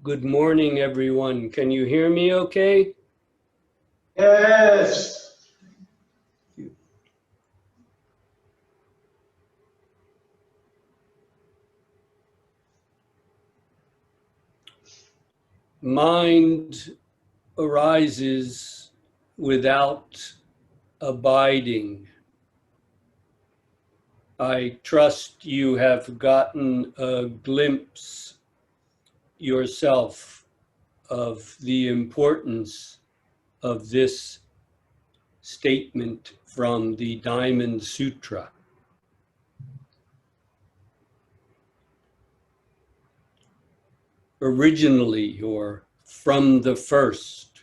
Good morning, everyone. Can you hear me okay? Yes. Mind arises without abiding. I trust you have gotten a glimpse yourself of the importance of this statement from the Diamond Sutra. Originally, or from the first,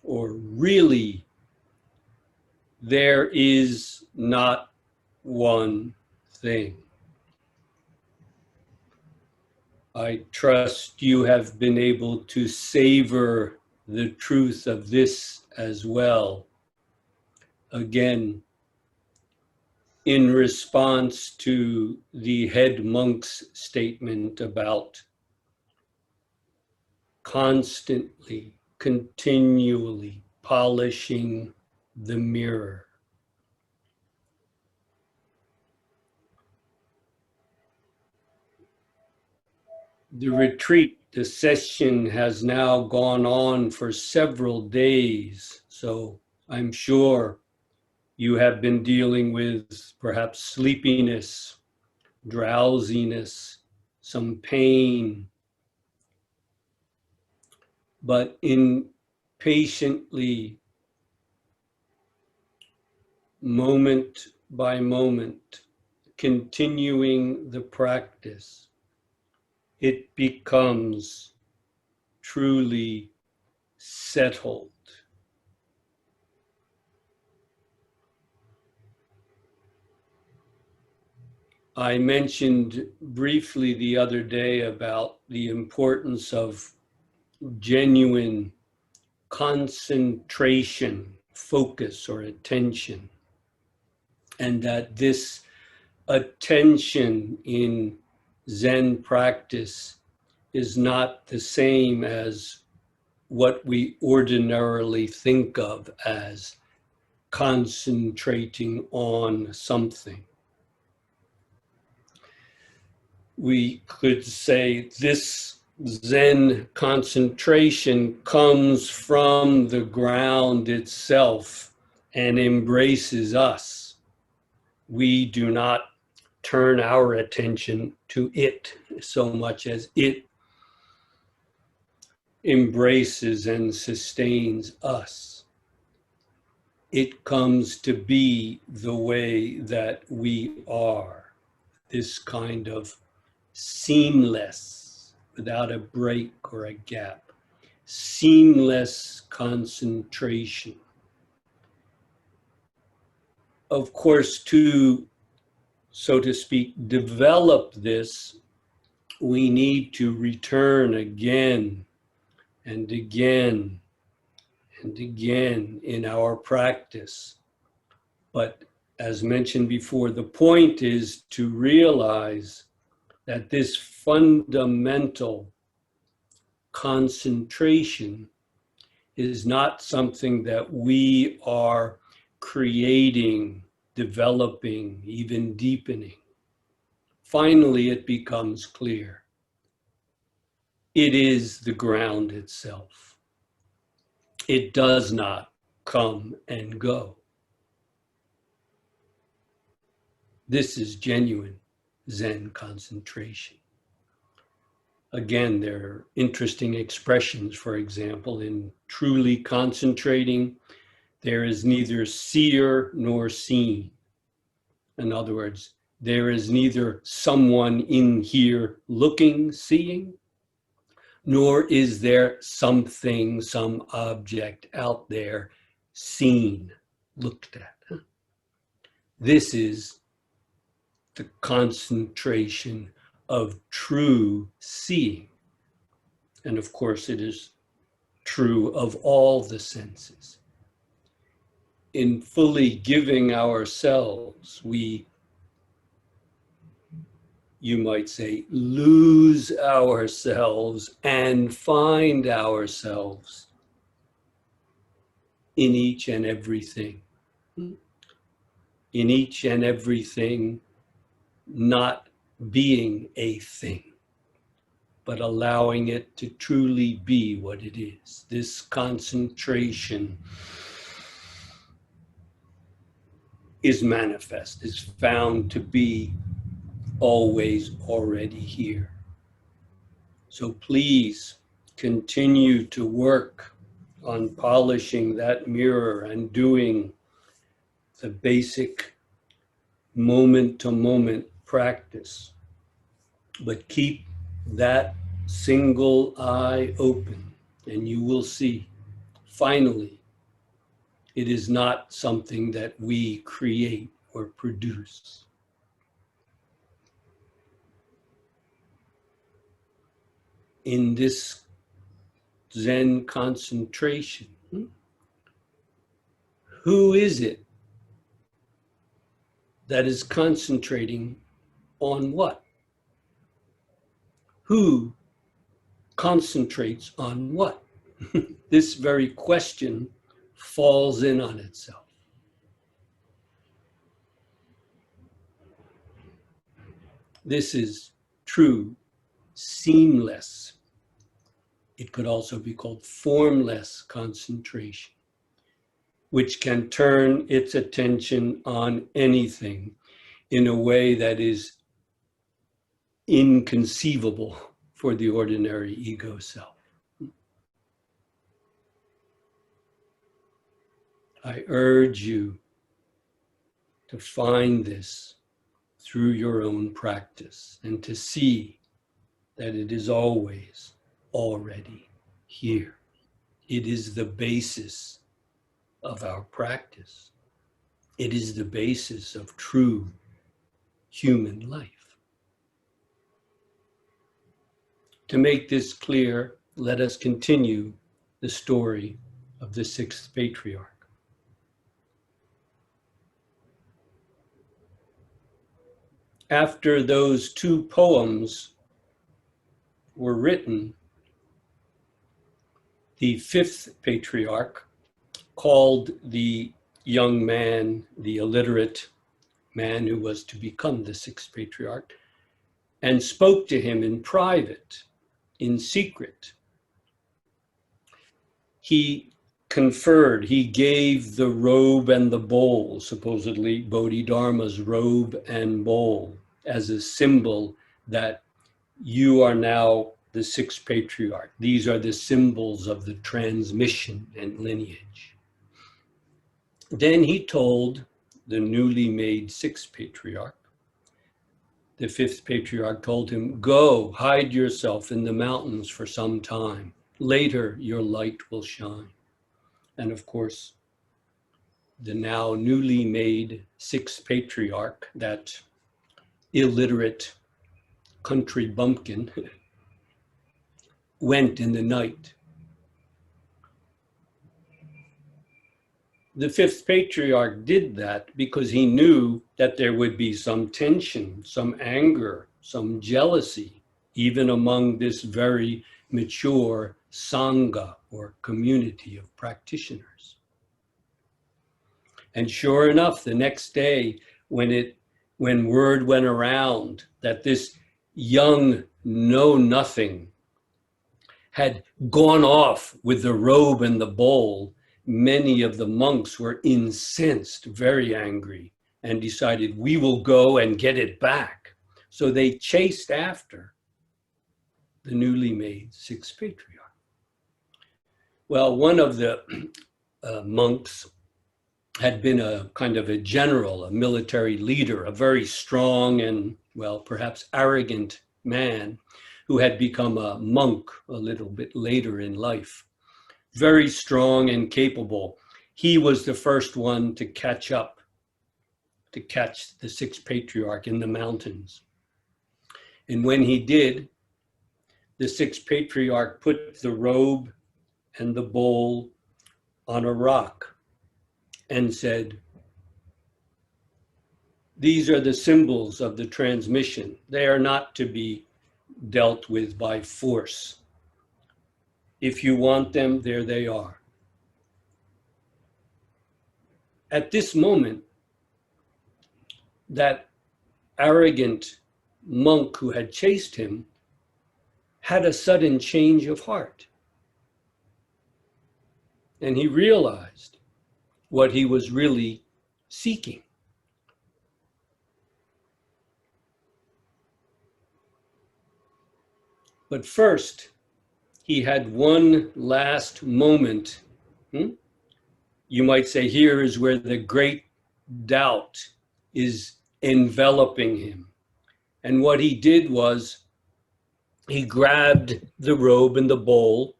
or really, there is not one thing. I trust you have been able to savor the truth of this as well. Again, in response to the head monk's statement about constantly, continually polishing the mirror. The retreat, the Sesshin, has now gone on for several days, so I'm sure you have been dealing with perhaps sleepiness, drowsiness, some pain, but in patiently, moment by moment, continuing the practice, it becomes truly settled. I mentioned briefly the other day about the importance of genuine concentration, focus, or attention, and that this attention in Zen practice is not the same as what we ordinarily think of as concentrating on something. We could say this Zen concentration comes from the ground itself and embraces us. We do not turn our attention to it so much as it embraces and sustains us. It comes to be the way that we are, this kind of seamless, without a break or a gap, seamless concentration. Of course, to, so to speak, develop this, we need to return again and again and again in our practice. But as mentioned before, the point is to realize that this fundamental concentration is not something that we are creating, developing, even deepening. Finally, it becomes clear. It is the ground itself. It does not come and go. This is genuine Zen concentration. Again, there are interesting expressions, for example, in truly concentrating, there is neither seer nor seen. In other words, there is neither someone in here looking, seeing, nor is there something, some object out there seen, looked at. This is the concentration of true seeing. And of course, it is true of all the senses. In fully giving ourselves, we you might say, lose ourselves and find ourselves in each and everything. In each and everything not being a thing, but allowing it to truly be what it is. This concentration is manifest, is found to be always already here. So please continue to work on polishing that mirror and doing the basic moment-to-moment practice. But keep that single eye open, and you will see, finally, it is not something that we create or produce. In this Zen concentration, who is it that is concentrating on what? Who concentrates on what? This very question falls in on itself. This is true, seamless. It could also be called formless concentration, which can turn its attention on anything in a way that is inconceivable for the ordinary ego self. I urge you to find this through your own practice and to see that it is always already here. It is the basis of our practice. It is the basis of true human life. To make this clear, let us continue the story of the sixth patriarch. After those two poems were written, the fifth patriarch called the young man, the illiterate man who was to become the sixth patriarch, and spoke to him in private, in secret. He conferred, he gave the robe and the bowl, supposedly Bodhidharma's robe and bowl, as a symbol that you are now the sixth patriarch. These are the symbols of the transmission and lineage. Then he told the newly made sixth patriarch, the fifth patriarch told him, go, hide yourself in the mountains for some time. Later, your light will shine. And of course, the now newly made sixth patriarch, that illiterate country bumpkin, went in the night. The fifth patriarch did that because he knew that there would be some tension, some anger, some jealousy, even among this very mature sangha or community of practitioners. And sure enough, the next day when word went around that this young know-nothing had gone off with the robe and the bowl, many of the monks were incensed, very angry, and decided, we will go and get it back. So they chased after the newly made sixth patriarch. Well, one of the monks had been a kind of a general, a military leader, a very strong and, well, perhaps arrogant man who had become a monk a little bit later in life. Very strong and capable. He was the first one to catch the sixth patriarch in the mountains. And when he did, the sixth patriarch put the robe and the bowl on a rock and said, These are the symbols of the transmission. They are not to be dealt with by force. If you want them, there they are. At this moment, that arrogant monk who had chased him had a sudden change of heart. And he realized what he was really seeking. But first, he had one last moment. You might say here is where the great doubt is enveloping him. And what he did was he grabbed the robe and the bowl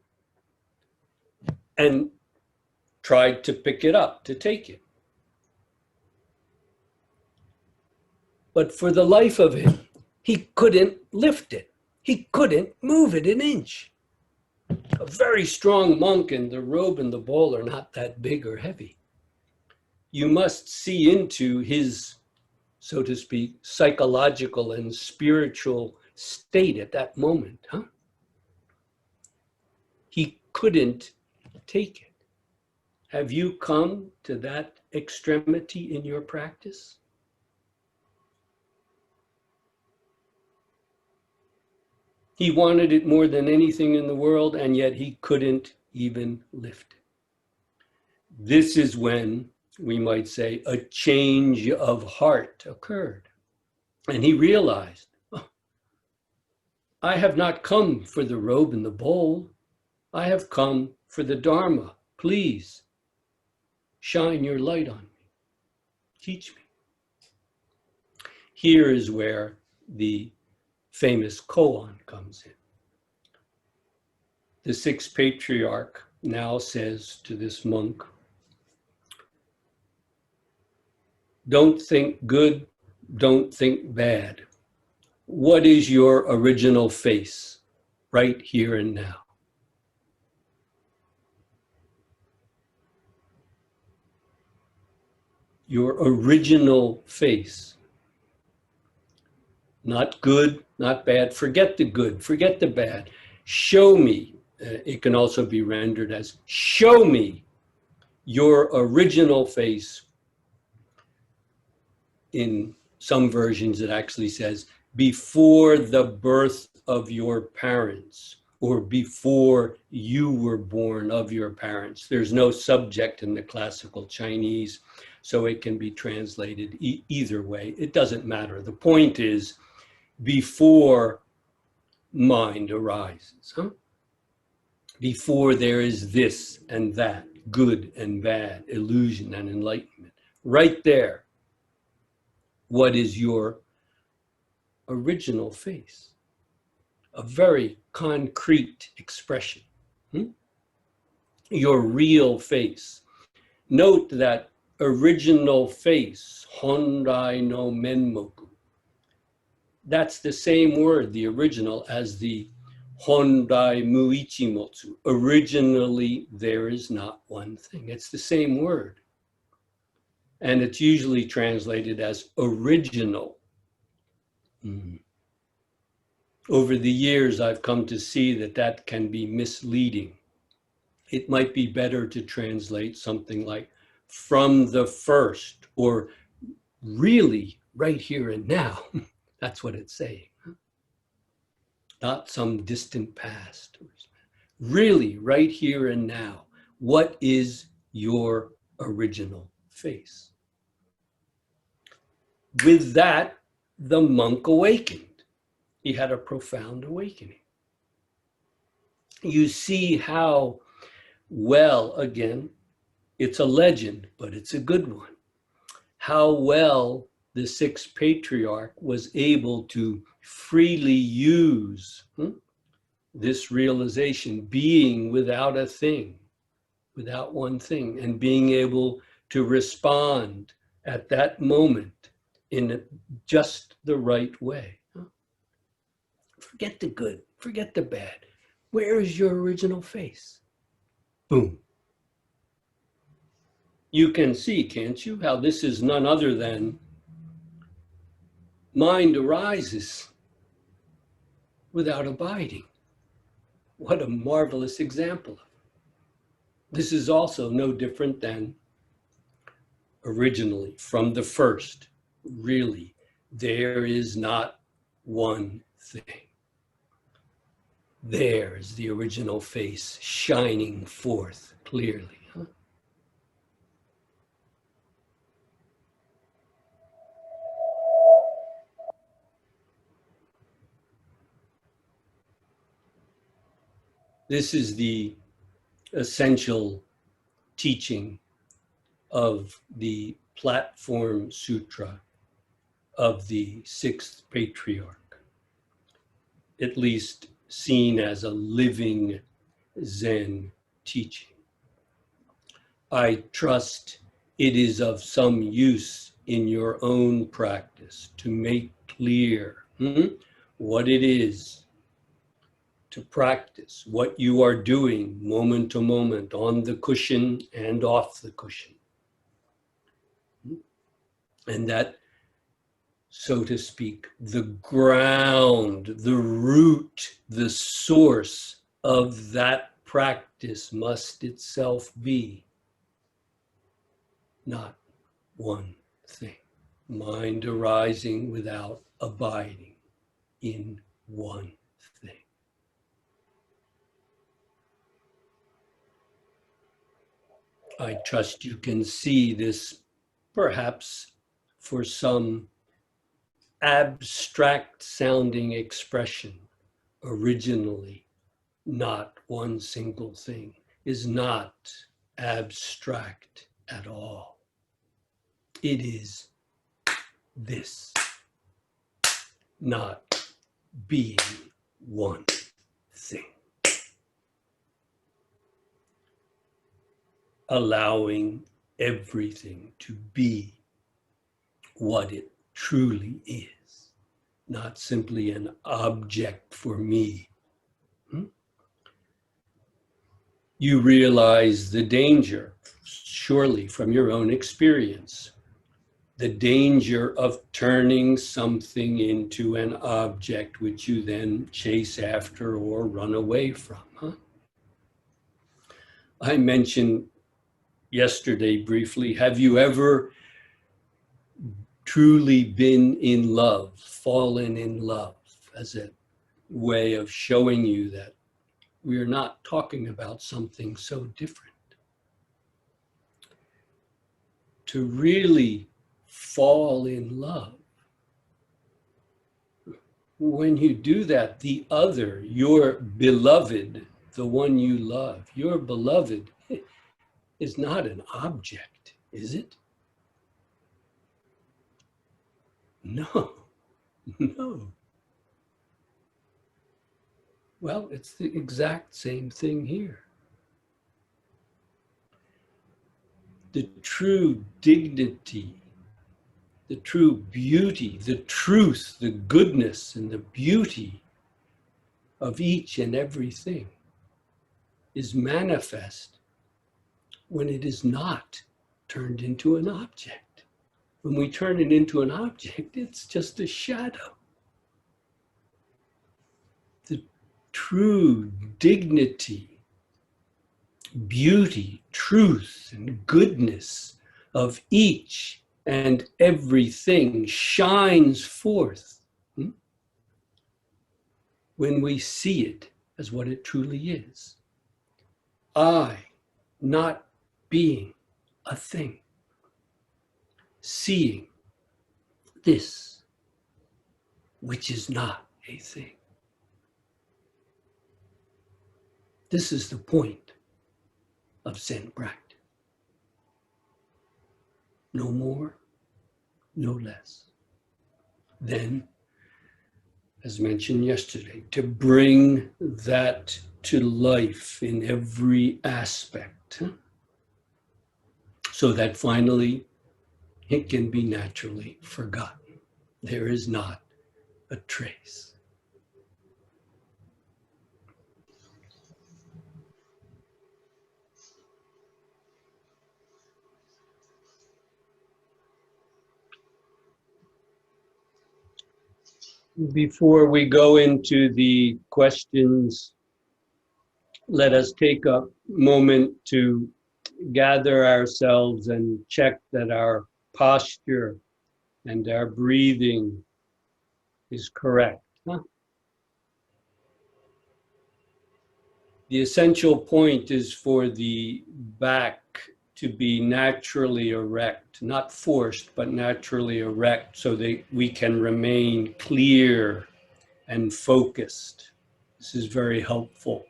and tried to pick it up, to take it. But for the life of him, he couldn't lift it. He couldn't move it an inch. A very strong monk, and the robe and the bowl are not that big or heavy. You must see into his, so to speak, psychological and spiritual state at that moment. He couldn't take it. Have you come to that extremity in your practice? He wanted it more than anything in the world, and yet he couldn't even lift it. This is when, we might say, a change of heart occurred. And he realized, I have not come for the robe and the bowl. I have come for the Dharma. Please, shine your light on me. Teach me. Here is where the famous koan comes in. The sixth patriarch now says to this monk, don't think good, don't think bad. What is your original face right here and now? Your original face. Not good, not bad. Forget the good, forget the bad. Show me. It can also be rendered as, show me your original face. In some versions, it actually says, before the birth of your parents, or before you were born of your parents. There's no subject in the classical Chinese, so it can be translated either way. It doesn't matter. The point is, before mind arises, before there is this and that, good and bad, illusion and enlightenment, right there, what is your original face? A very concrete expression. Your real face. Note that original face, Hondai no Menmoku. That's the same word, the original, as the Hondai Muichimotsu. Originally, there is not one thing. It's the same word. And it's usually translated as original. Over the years, I've come to see that that can be misleading. It might be better to translate something like from the first, or really right here and now. That's what it's saying. Not some distant past. Really right here and now. What is your original face? With that, the monk awakened. He had a profound awakening. You see how well, again, it's a legend, but it's a good one, how well the sixth patriarch was able to freely use this realization, being without a thing, without one thing, and being able to respond at that moment in just the right way. Forget the good, forget the bad. Where is your original face? Boom. You can see, can't you, how this is none other than mind arises without abiding. What a marvelous example. This is also no different than originally, from the first. Really, there is not one thing. There is the original face shining forth clearly. This is the essential teaching of the Platform Sutra of the sixth patriarch, at least seen as a living Zen teaching. I trust it is of some use in your own practice to make clear what it is to practice, what you are doing moment to moment on the cushion and off the cushion. And that, so to speak, the ground, the root, the source of that practice must itself be not one thing. Mind arising without abiding in one thing. I trust you can see this, perhaps for some abstract sounding expression, originally not one single thing, is not abstract at all. It is this, not being one thing. Allowing everything to be what it truly is, not simply an object for me. You realize the danger, surely from your own experience, the danger of turning something into an object which you then chase after or run away from. I mentioned yesterday briefly, have you ever truly been in love, fallen in love, as a way of showing you that we are not talking about something so different? To really fall in love, when you do that, the other, your beloved, the one you love, your beloved is not an object, is it? No, no. Well, it's the exact same thing here. The true dignity, the true beauty, the truth, the goodness, and the beauty of each and everything is manifest when it is not turned into an object. When we turn it into an object, it's just a shadow. The true dignity, beauty, truth, and goodness of each and everything shines forth when we see it as what it truly is. I, not being a thing, seeing this, which is not a thing. This is the point of Zen practice. No more, no less. Then, as mentioned yesterday, to bring that to life in every aspect, so that finally it can be naturally forgotten. There is not a trace. Before we go into the questions, let us take a moment to gather ourselves and check that our posture and our breathing is correct. The essential point is for the back to be naturally erect, not forced, but naturally erect, so that we can remain clear and focused. This is very helpful.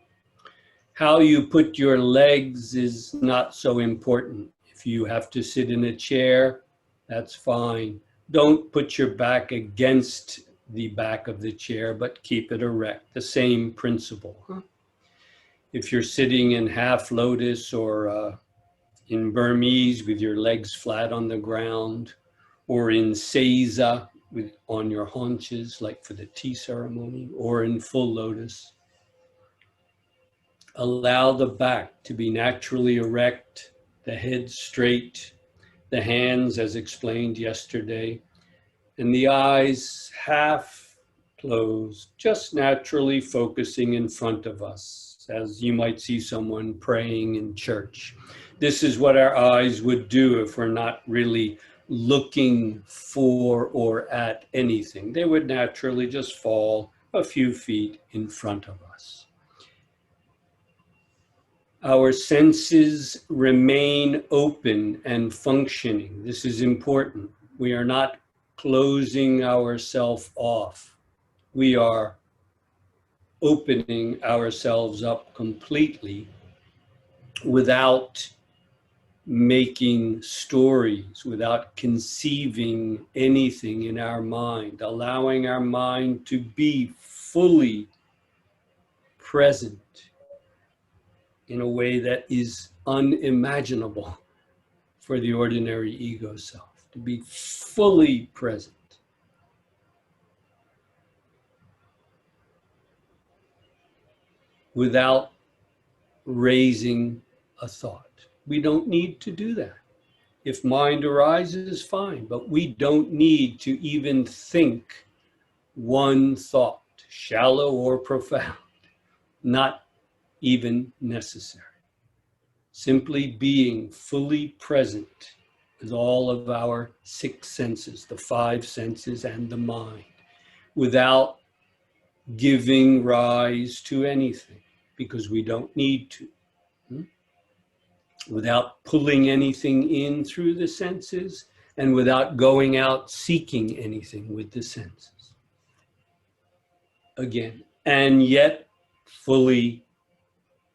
How you put your legs is not so important. If you have to sit in a chair, that's fine. Don't put your back against the back of the chair, but keep it erect. The same principle. If you're sitting in half lotus or in Burmese with your legs flat on the ground, or in seiza on your haunches, like for the tea ceremony, or in full lotus, allow the back to be naturally erect, the head straight, the hands, as explained yesterday, and the eyes half closed, just naturally focusing in front of us, as you might see someone praying in church. This is what our eyes would do if we're not really looking for or at anything. They would naturally just fall a few feet in front of us. Our senses remain open and functioning. This is important. We are not closing ourselves off. We are opening ourselves up completely without making stories, without conceiving anything in our mind, allowing our mind to be fully present in a way that is unimaginable for the ordinary ego self, to be fully present without raising a thought. We don't need to do that. If mind arises, fine, but we don't need to even think one thought, shallow or profound, not even necessary. Simply being fully present with all of our six senses, the five senses and the mind, without giving rise to anything, because we don't need to. Without pulling anything in through the senses, and without going out seeking anything with the senses. Again, and yet fully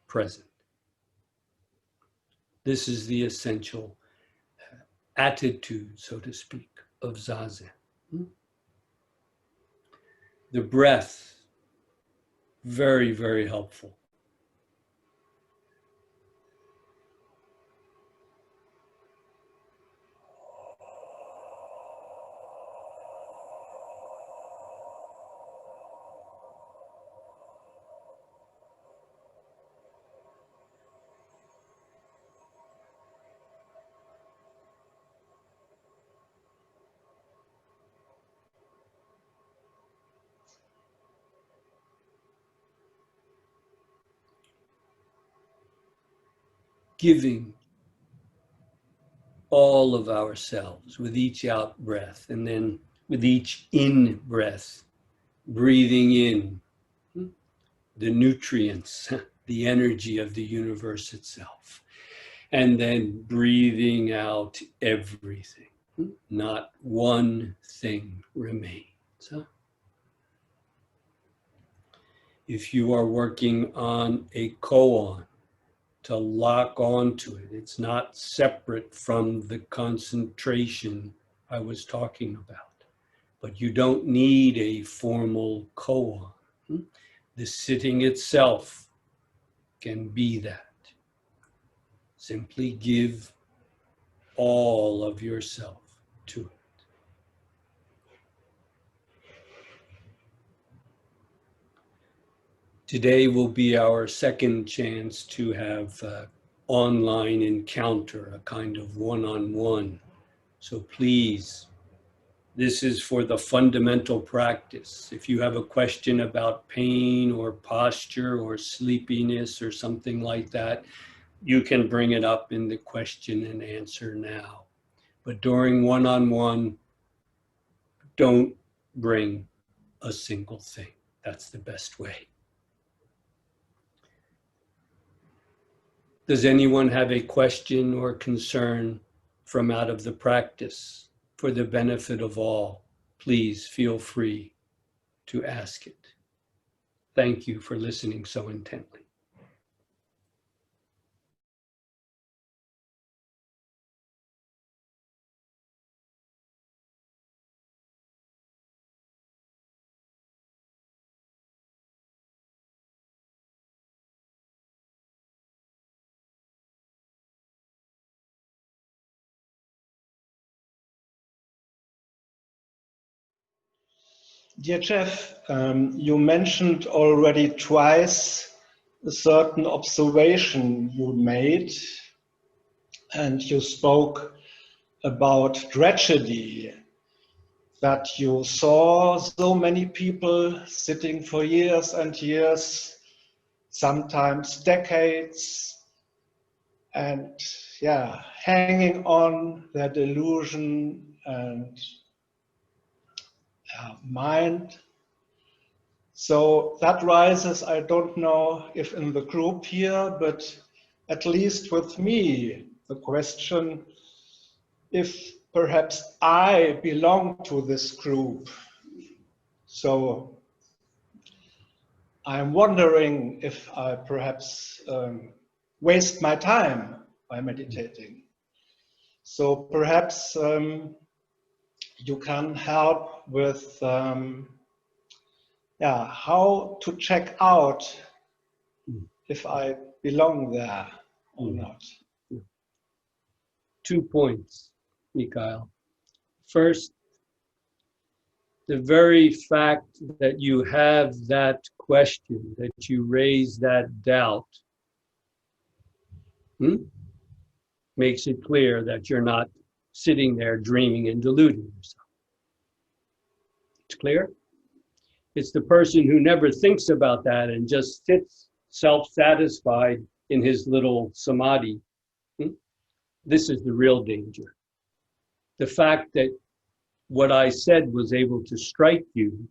present. This is the essential attitude, so to speak, of Zazen. The breath, very, very helpful. Giving all of ourselves with each out breath, and then with each in breath, breathing in the nutrients, the energy of the universe itself, and then breathing out everything. Not one thing remains. If you are working on a koan, to lock onto it. It's not separate from the concentration I was talking about. But you don't need a formal koan. The sitting itself can be that. Simply give all of yourself to it. Today will be our second chance to have online encounter, a kind of one-on-one. So please This is for the fundamental practice. If you have a question about pain or posture or sleepiness or something like that, you can bring it up in the question and answer now. But during one-on-one, don't bring a single thing. That's the best way. Does anyone have a question or concern from out of the practice for the benefit of all? Please feel free to ask it. Thank you for listening so intently. Dear Jeff, you mentioned already twice a certain observation you made, and you spoke about tragedy, that you saw so many people sitting for years and years, sometimes decades, and hanging on their delusion and mind. So that rises, I don't know if in the group here, but at least with me, the question if perhaps I belong to this group. So I'm wondering if I perhaps waste my time by meditating. So perhaps you can help with how to check out if I belong there or not. 2 points, Mikhail. First, the very fact that you have that question, that you raise that doubt, makes it clear that you're not sitting there dreaming and deluding yourself. It's clear? It's the person who never thinks about that and just sits self-satisfied in his little samadhi. This is the real danger. The fact that what I said was able to strike you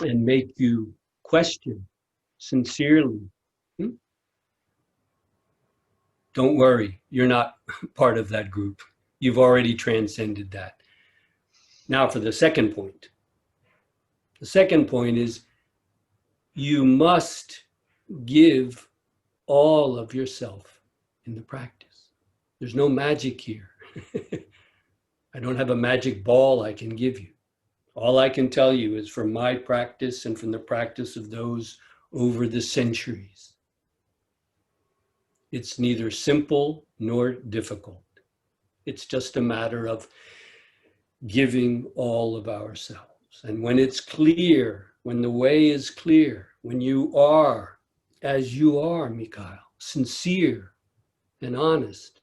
and make you question sincerely. Don't worry, you're not part of that group. You've already transcended that. Now for the second point. The second point is you must give all of yourself in the practice. There's no magic here. I don't have a magic ball I can give you. All I can tell you is from my practice and from the practice of those over the centuries. It's neither simple nor difficult. It's just a matter of giving all of ourselves. And when it's clear, when the way is clear, when you are, as you are, Mikhail, sincere and honest,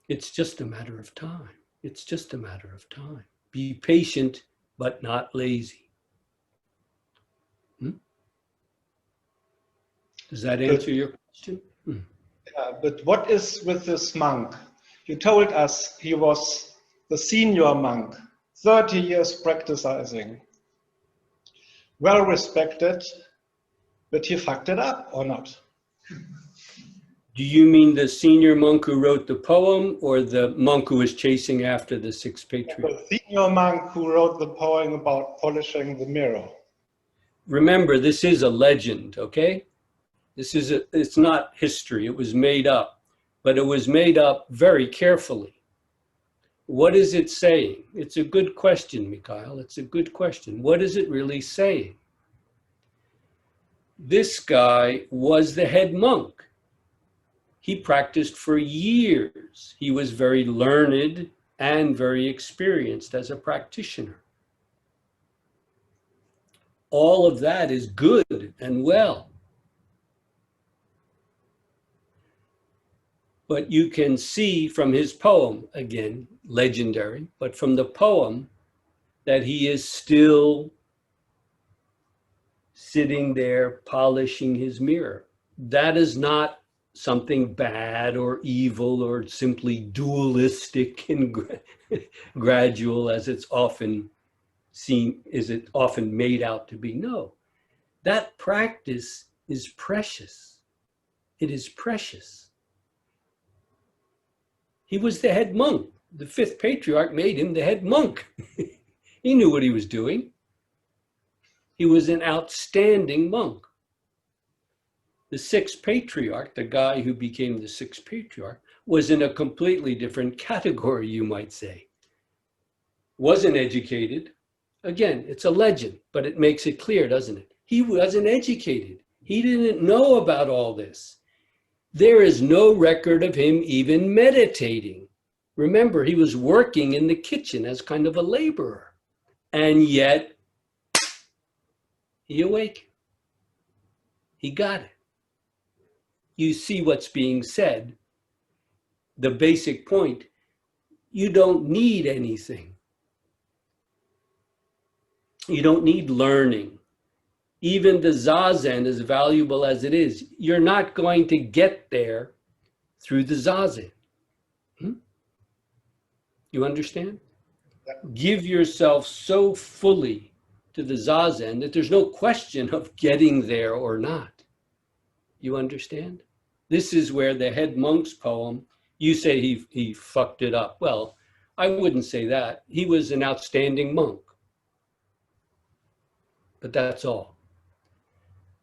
it's just a matter of time. It's just a matter of time. Be patient, but not lazy. Does that answer your question? Yeah, but what is with this monk? You told us he was the senior monk, 30 years practicing, well respected, but he fucked it up or not? Do you mean the senior monk who wrote the poem or the monk who was chasing after the six patriarchs? The senior monk who wrote the poem about polishing the mirror. Remember, this is a legend, okay? It's not history, it was made up, but it was made up very carefully. What is it saying? It's a good question, Mikhail, it's a good question. What is it really saying? This guy was the head monk. He practiced for years. He was very learned and very experienced as a practitioner. All of that is good and well. But you can see from his poem, again, legendary, but from the poem that he is still sitting there polishing his mirror. That is not something bad or evil or simply dualistic and gradual as it's often seen, is it often made out to be. No, that practice is precious. It is precious. He was the head monk. The fifth patriarch made him the head monk. He knew what he was doing. He was an outstanding monk. The sixth patriarch, the guy who became the sixth patriarch, was in a completely different category, you might say. Wasn't educated. Again, it's a legend, but it makes it clear, doesn't it? He wasn't educated. He didn't know about all this. There is no record of him even meditating. Remember, he was working in the kitchen as kind of a laborer. And yet, he awakened. He got it. You see what's being said. The basic point, you don't need anything. You don't need learning. Even the Zazen, as valuable as it is, you're not going to get there through the Zazen. You understand? Yeah. Give yourself so fully to the Zazen that there's no question of getting there or not. You understand? This is where the head monk's poem, you say he fucked it up. Well, I wouldn't say that. He was an outstanding monk. But that's all.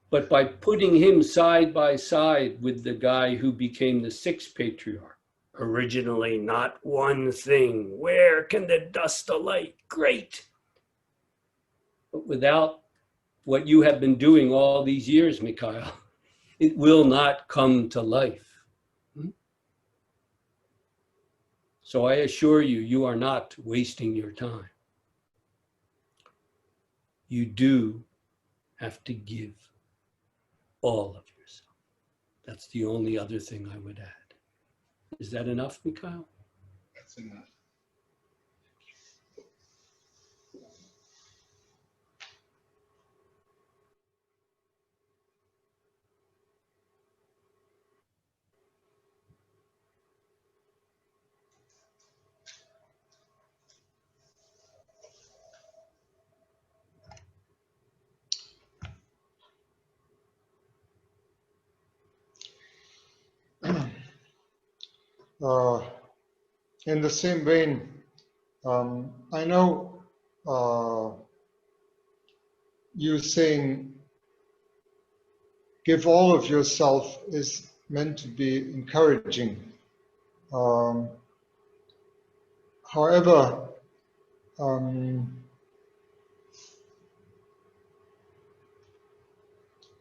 But by putting him side by side with the guy who became the sixth patriarch, originally not one thing, where can the dust alight? Great. But without what you have been doing all these years, Mikhail, it will not come to life. So I assure you, you are not wasting your time. You do have to give all of yourself. That's the only other thing I would add. Is that enough, Mikhail? That's enough. In the same vein, I know you saying give all of yourself is meant to be encouraging. However,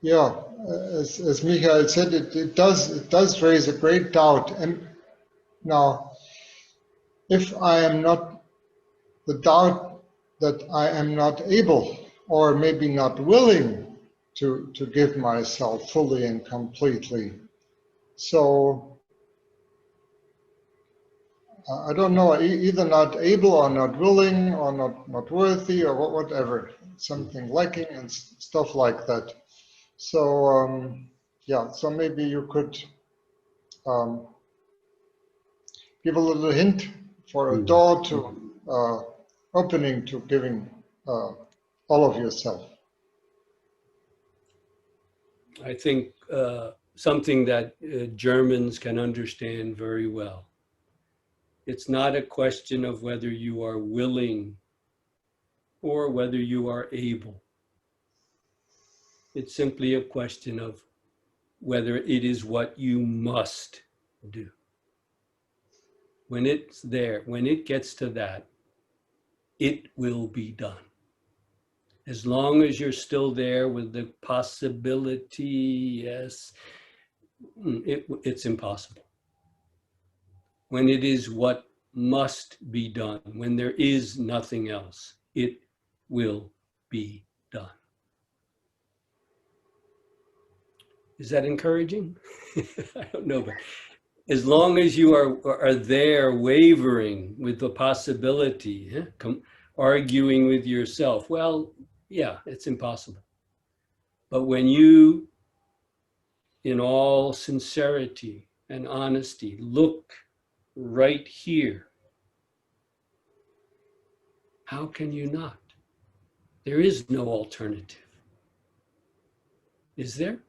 yeah, as Michael said, it does raise a great doubt. And now, if I am not, the doubt that I am not able or maybe not willing to give myself fully and completely. So I don't know, either not able or not willing or not worthy or whatever, something lacking and stuff like that. So yeah, so maybe you could give a little hint for a door to opening to giving all of yourself. I think something that Germans can understand very well. It's not a question of whether you are willing or whether you are able. It's simply a question of whether it is what you must do. When it's there, when it gets to that, it will be done. As long as you're still there with the possibility, yes, it's impossible. When it is what must be done, when there is nothing else, it will be done. Is that encouraging? I don't know, but As long as you are there wavering with the possibility, arguing with yourself, well, yeah, it's impossible. But when you, in all sincerity and honesty, look right here, how can you not? There is no alternative. Is there?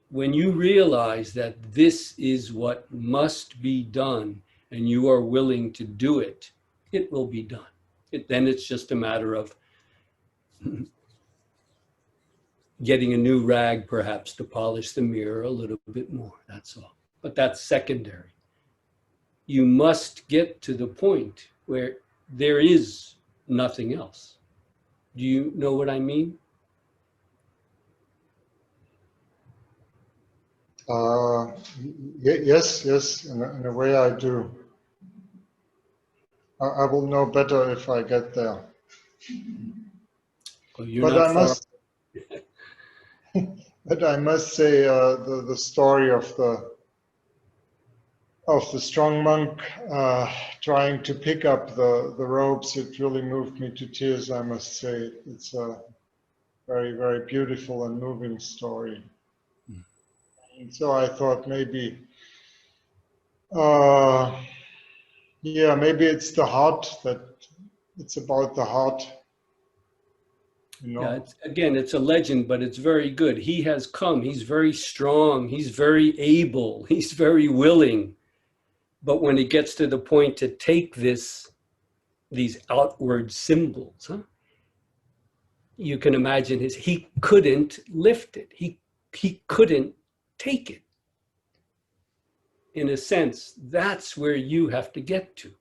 When you realize that this is what must be done and you are willing to do it, it will be done. Then it's just a matter of getting a new rag, perhaps, to polish the mirror a little bit more. That's all. But that's secondary. You must get to the point where there is nothing else. Do you know what I mean? Yes, in a way I do. I will know better if I get there. Well, you're But not I far. must, but I must say the story of the strong monk trying to pick up the ropes, it really moved me to tears. I must say it's a very, very beautiful and moving story. And so I thought maybe, maybe it's the heart, that it's about the heart, you Yeah, know. it's a legend, but it's very good. He has come. He's very strong. He's very able. He's very willing. But when it gets to the point to take these outward symbols, you can imagine he couldn't lift it. He couldn't take it. In a sense, that's where you have to get to.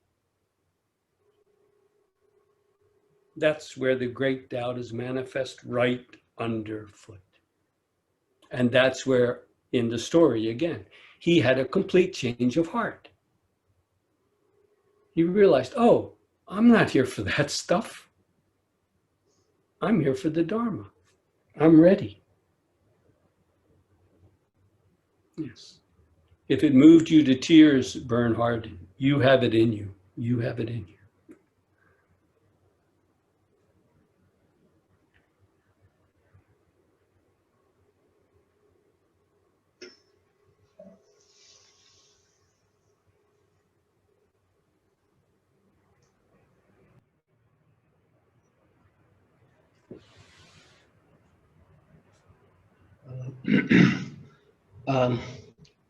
That's where the great doubt is manifest, right underfoot. And that's where, in the story again, he had a complete change of heart. He realized, oh, I'm not here for that stuff. I'm here for the Dharma. I'm ready. Yes. If it moved you to tears, Bernhard, you have it in you. You have it in you.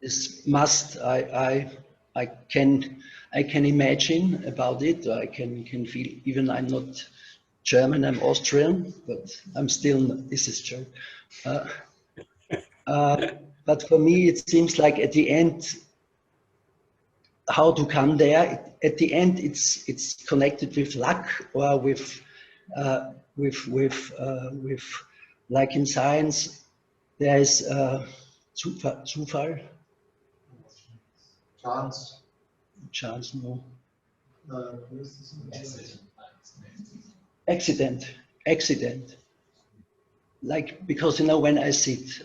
This must I can imagine about it. I can feel, even I'm not German, I'm Austrian, but I'm still, this is true. But for me, it seems like at the end, how to come there. At the end, it's connected with luck, or with like in science, there is Zufall. Chance, no. Accident. Like, because when I sit,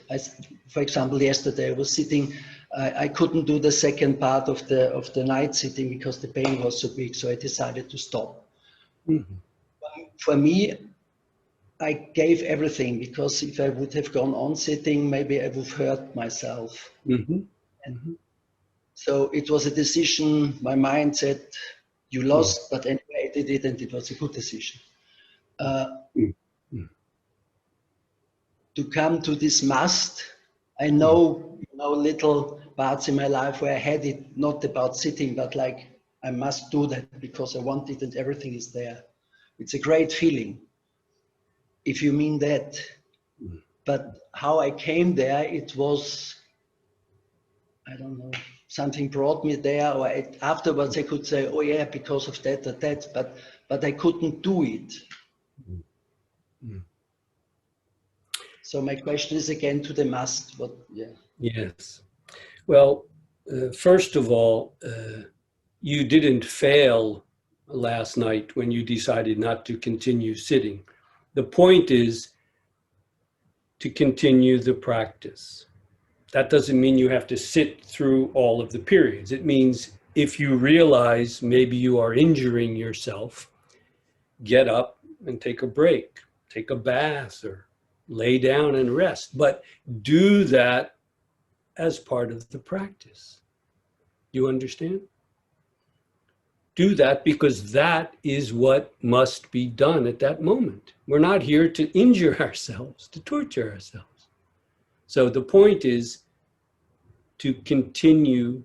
for example, yesterday I was sitting, I couldn't do the second part of the night sitting because the pain was so big, so I decided to stop. Mm-hmm. For me, I gave everything, because if I would have gone on sitting, maybe I would have hurt myself. Mm-hmm. Mm-hmm. So it was a decision. My mind said, you lost, but anyway I did it, and it was a good decision. To come to this must, I know, little parts in my life where I had it not about sitting, but like, I must do that because I want it and everything is there. It's a great feeling, if you mean that. But how I came there, it was, I don't know, something brought me there, or afterwards I could say, oh yeah, because of that or that, but I couldn't do it. So my question is again to the must, but yeah. Yes. Well, first of all, you didn't fail last night when you decided not to continue sitting. The point is to continue the practice. That doesn't mean you have to sit through all of the periods. It means if you realize maybe you are injuring yourself, get up and take a break, take a bath, or lay down and rest. But do that as part of the practice. You understand? Do that because that is what must be done at that moment. We're not here to injure ourselves, to torture ourselves. So the point is to continue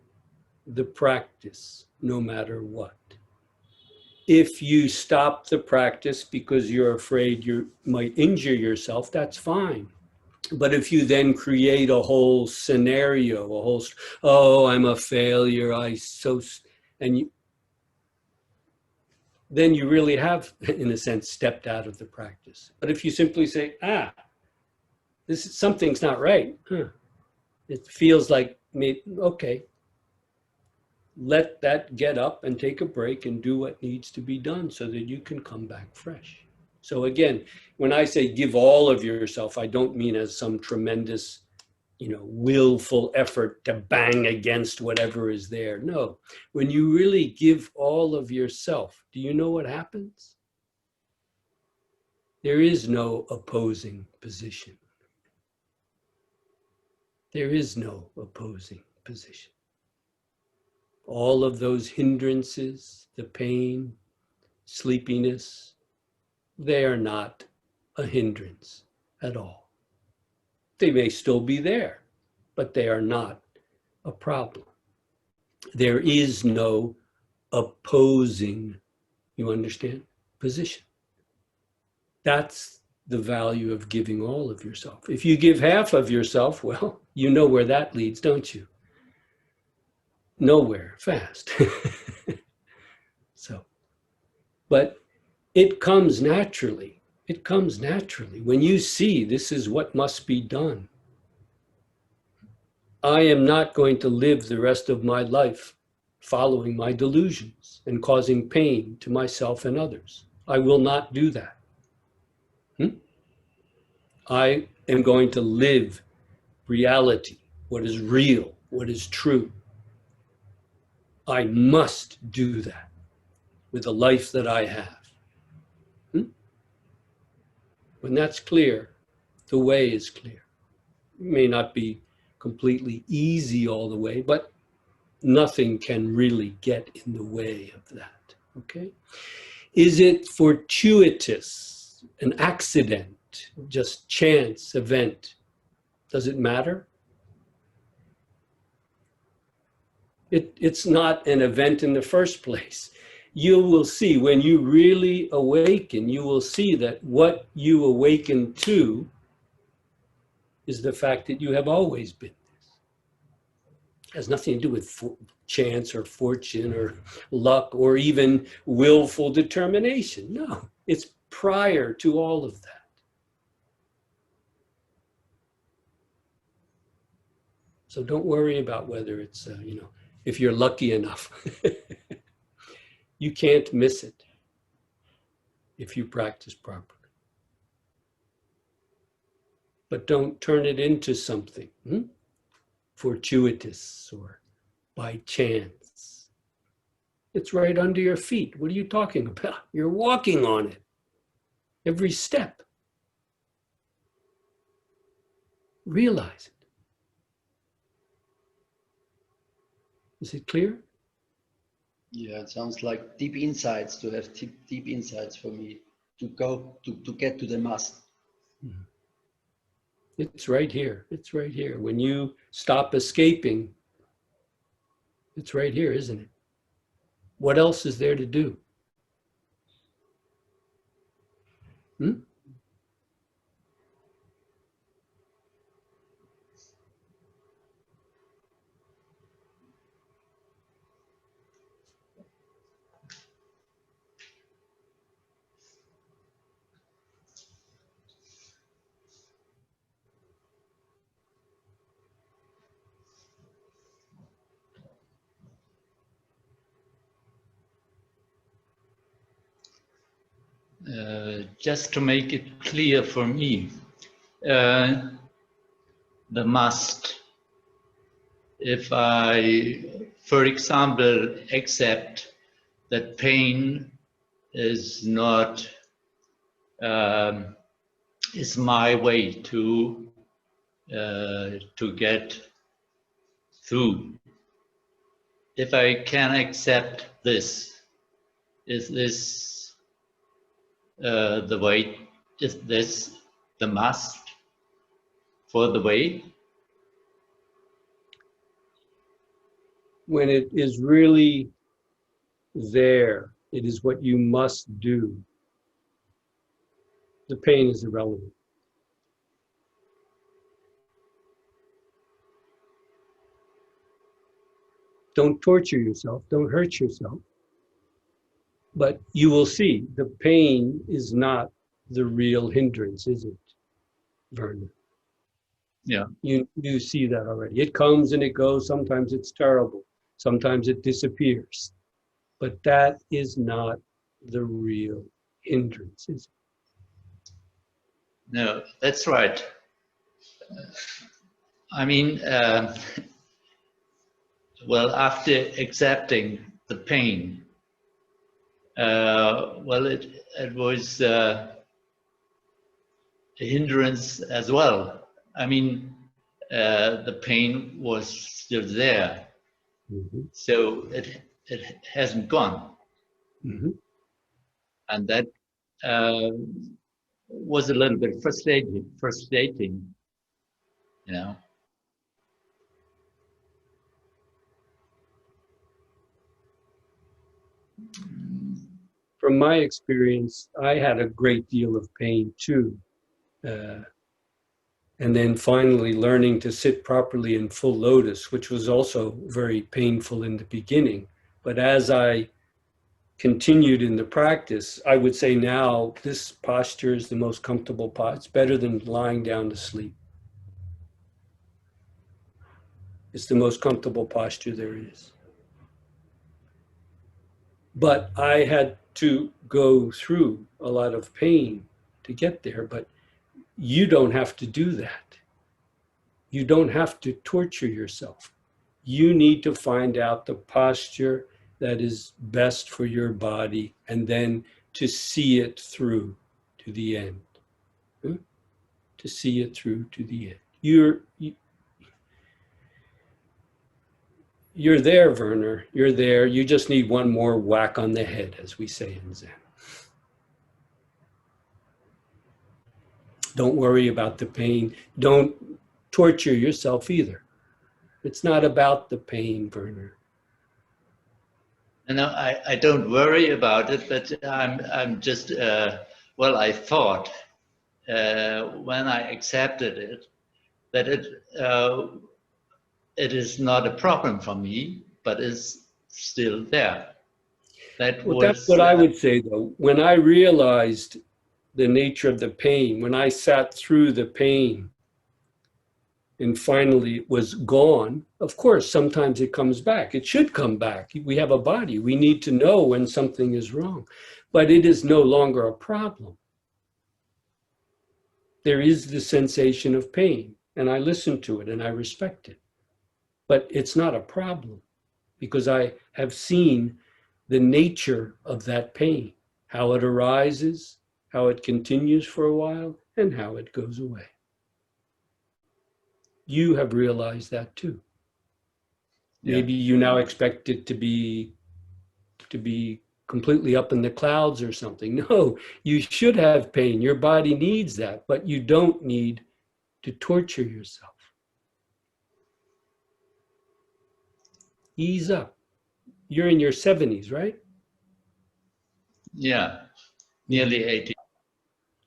the practice no matter what. If you stop the practice because you're afraid you might injure yourself, that's fine. But if you then create a whole scenario, a whole, oh, I'm a failure, then you really have, in a sense, stepped out of the practice. But if you simply say, something's not right, it feels like, okay, let that get up and take a break and do what needs to be done so that you can come back fresh. So again, when I say give all of yourself, I don't mean as some tremendous, willful effort to bang against whatever is there. No, when you really give all of yourself, do you know what happens? There is no opposing position. There is no opposing position. All of those hindrances, the pain, sleepiness, they are not a hindrance at all. They may still be there, but they are not a problem. There is no opposing, you understand, position. That's the value of giving all of yourself. If you give half of yourself, well, you know where that leads, don't you? Nowhere fast. So, but it comes naturally. It comes naturally. When you see this is what must be done, I am not going to live the rest of my life following my delusions and causing pain to myself and others. I will not do that. I am going to live reality, what is real, what is true. I must do that with the life that I have. When that's clear, the way is clear. It may not be completely easy all the way, but nothing can really get in the way of that, okay? Is it fortuitous, an accident, just chance event? Does it matter? It's not an event in the first place. You will see when you really awaken, you will see that what you awaken to is the fact that you have always been this. It has nothing to do with chance or fortune or luck or even willful determination. No, it's prior to all of that. So don't worry about whether it's, if you're lucky enough. You can't miss it if you practice properly. But don't turn it into something fortuitous or by chance. It's right under your feet. What are you talking about? You're walking on it every step. Realize it. Is it clear? Yeah, it sounds like deep insights, to have deep insights for me to go to get to the must. It's right here. It's right here. When you stop escaping, it's right here, isn't it? What else is there to do? Just to make it clear for me, the must if I, for example, accept that pain is not is my way to get through. If I can accept this, is this the way? Is this the must for the way? When it is really there, it is what you must do. The pain is irrelevant. Don't torture yourself, don't hurt yourself. But you will see the pain is not the real hindrance, is it, Werner? Yeah. You see that already. It comes and it goes. Sometimes it's terrible. Sometimes it disappears. But that is not the real hindrance, is it? No, that's right. I mean, well, after accepting the pain, well, it was a hindrance as well. I mean, the pain was still there, so it hasn't gone, and that was a little bit frustrating, you know. From my experience, I had a great deal of pain too. And then finally learning to sit properly in full lotus, which was also very painful in the beginning. But as I continued in the practice, I would say now this posture is the most comfortable posture. It's better than lying down to sleep. It's the most comfortable posture there is. But I had to go through a lot of pain to get there. But you don't have to do that. You don't have to torture yourself. You need to find out the posture that is best for your body and then to see it through to the end. To see it through to the end. You're there, Werner. You're there. You just need one more whack on the head, as we say in Zen. Don't worry about the pain. Don't torture yourself either. It's not about the pain, Werner. No, I don't worry about it, but I'm just well, I thought when I accepted it that it is not a problem for me, but is still there. That's what I would say, though. When I realized the nature of the pain, when I sat through the pain and finally it was gone, of course, sometimes it comes back. It should come back. We have a body. We need to know when something is wrong, but it is no longer a problem. There is the sensation of pain, and I listen to it and I respect it, but it's not a problem because I have seen the nature of that pain, how it arises, how it continues for a while, and how it goes away. You have realized that too. Yeah. Maybe you now expect it to be completely up in the clouds or something. No, you should have pain. Your body needs that, but you don't need to torture yourself. Ease up. You're in your 70s, right? Yeah, nearly 80.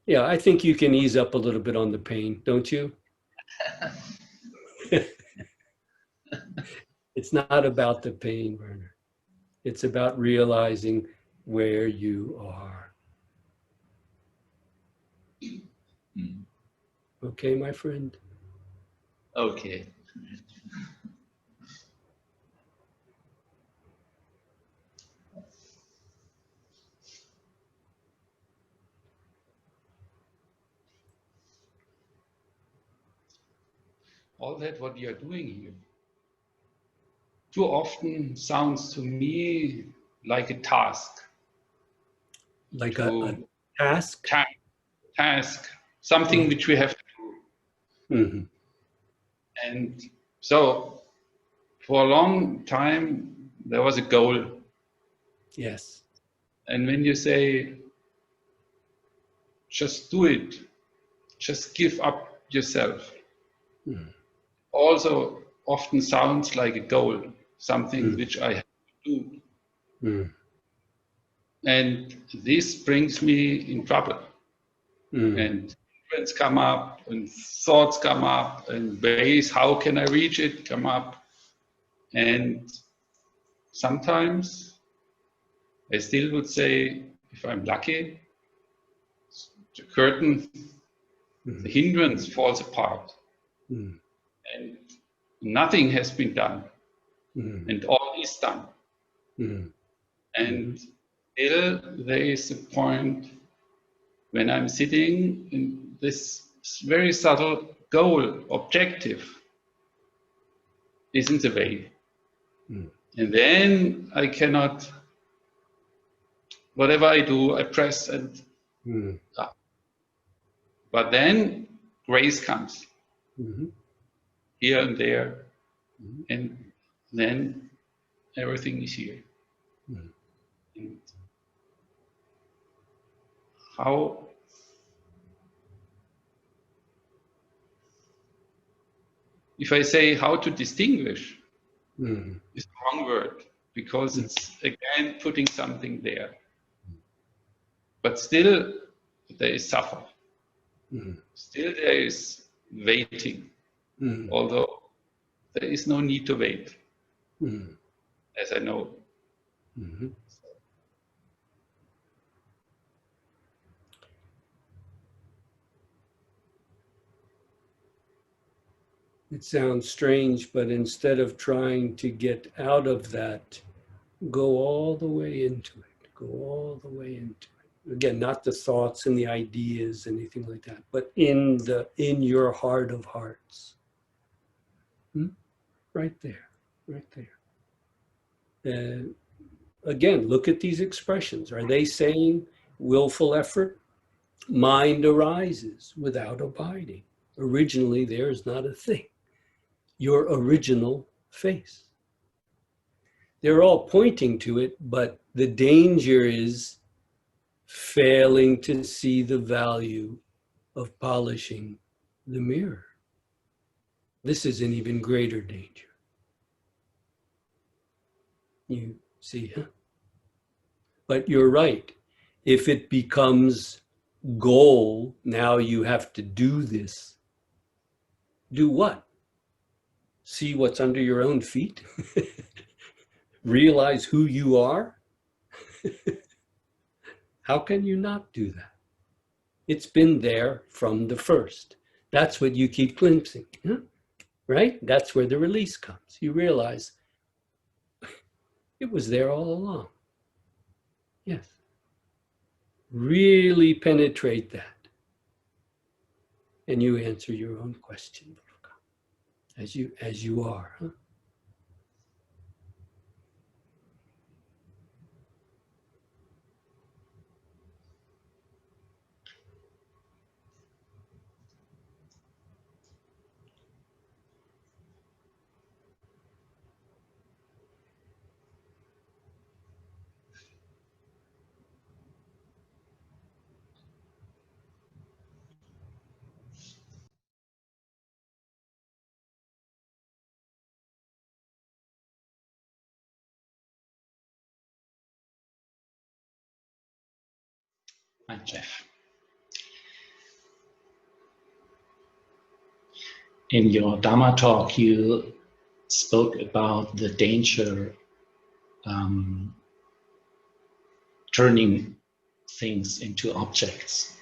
Yeah, I think you can ease up a little bit on the pain, don't you? It's not about the pain, Werner. It's about realizing where you are. Okay, my friend? Okay. All that what you're doing here too often sounds to me like a task. Like a task? Task, something which we have to do. Mm-hmm. And so for a long time, there was a goal. Yes. And when you say, just do it, just give up yourself, also often sounds like a goal, something which I have to do. And this brings me in trouble. And events come up, and thoughts come up, and ways, how can I reach it, come up. And sometimes I still would say, if I'm lucky, the curtain, the hindrance falls apart. And nothing has been done. And all is done. And still there is a point when I'm sitting in this very subtle goal, objective, isn't the way. And then I cannot, whatever I do, I press and but then grace comes here and there, and then everything is here. And how if I say how to distinguish is the wrong word, because it's again putting something there. But still there is suffer. Still there is waiting, although there is no need to wait, as I know. It sounds strange, but instead of trying to get out of that, go all the way into it. Go all the way into it. Again, not the thoughts and the ideas, anything like that, but in your heart of hearts. Right there, right there. Again, look at these expressions. Are they saying willful effort? Mind arises without abiding. Originally, there is not a thing. Your original face. They're all pointing to it, but the danger is failing to see the value of polishing the mirror. This is an even greater danger. You see, huh? But you're right. If it becomes goal, now you have to do this. Do what? See what's under your own feet? Realize who you are? How can you not do that? It's been there from the first. That's what you keep glimpsing, huh? Right? That's where the release comes. You realize it was there all along. Yes. Really penetrate that. And you answer your own question as you are, huh? Hi, Jeff. In your Dharma talk, you spoke about the danger turning things into objects.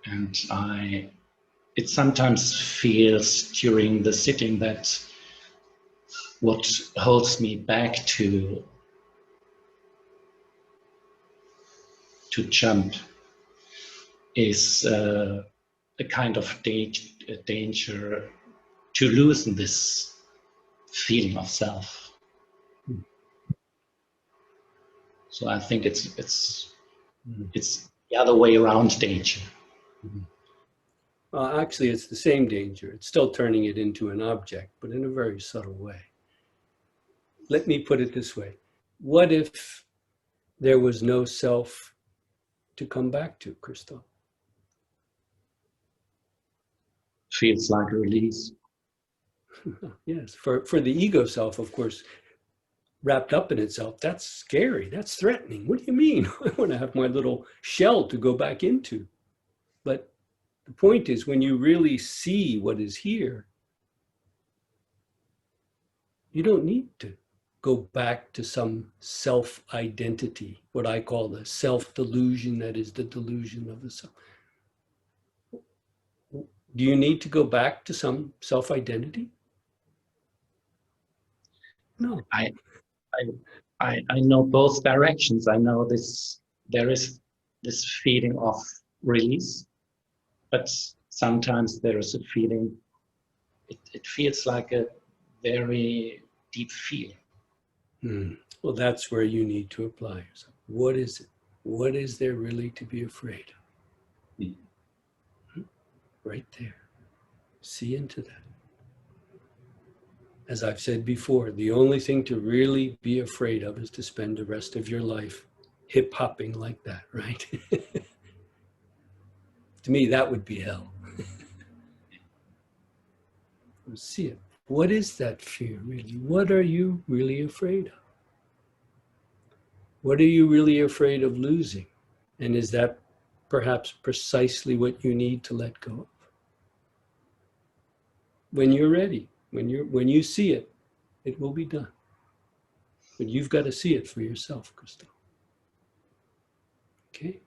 And it sometimes feels during the sitting that what holds me back to jump is a kind of danger to loosen this feeling of self. So I think it's the other way around danger. Actually, it's the same danger. It's still turning it into an object, but in a very subtle way. Let me put it this way. What if there was no self to come back to, Christoph? Feels like a release. Yes, for the ego self, of course, wrapped up in itself, that's scary, that's threatening. What do you mean? I want to have my little shell to go back into. But the point is, when you really see what is here, you don't need to go back to some self-identity, what I call the self-delusion, that is the delusion of the self. Do you need to go back to some self-identity? No. I know both directions. I know there is this feeling of release, but sometimes there is a feeling, it feels like a very deep fear. Well, that's where you need to apply yourself. What is it? What is there really to be afraid of? Right there. See into that. As I've said before, the only thing to really be afraid of is to spend the rest of your life hip-hopping like that, right? To me, that would be hell. See it. What is that fear really? What are you really afraid of? What are you really afraid of losing? And is that perhaps precisely what you need to let go of? When you're ready, when you see it, it will be done. But you've got to see it for yourself, Christoph. Okay?